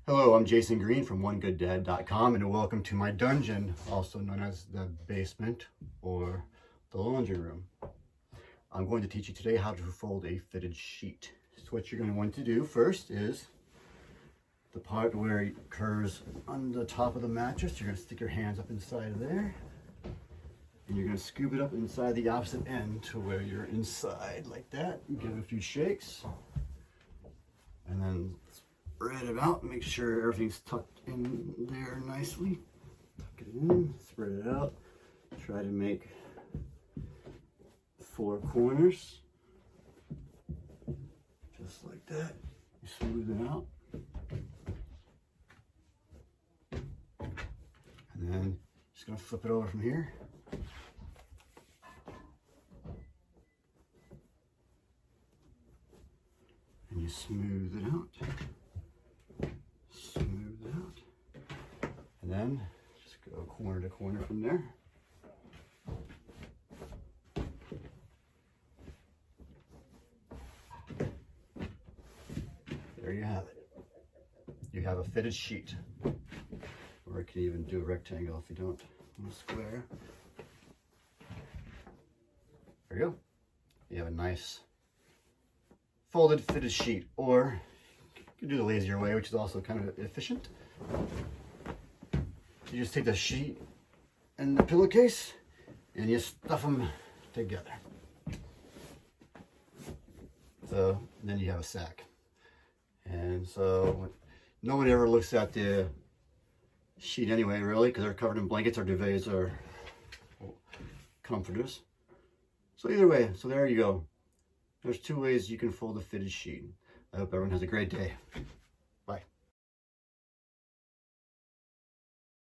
Hello, I'm Jason Green from OneGoodDad.com, and welcome to my dungeon, also known as the basement or the laundry room. I'm going to teach you today how to fold a fitted sheet. So what you're going to want to do first is the part where it curves on the top of the mattress. You're going to stick your hands up inside of there, and you're going to scoop it up inside the opposite end to where you're inside like that. You give it a few shakes, and then spread it out, make sure everything's tucked in there nicely. Tuck it in, spread it out. Try to make 4 corners, just like that. You smooth it out. And then just gonna flip it over from here. And you smooth it out. Smooth it out. And then just go corner to corner from there. There you have it. You have a fitted sheet. Or I can even do a rectangle if you don't want a square. There you go. You have a nice folded fitted sheet, or you can do the lazier way, which is also kind of efficient. You just take the sheet and the pillowcase and you stuff them together. So then you have a sack. And so no one ever looks at the sheet anyway, really, because they're covered in blankets or duvets or comforters. So either way, so there you go. There's 2 ways you can fold a fitted sheet. I hope everyone has a great day.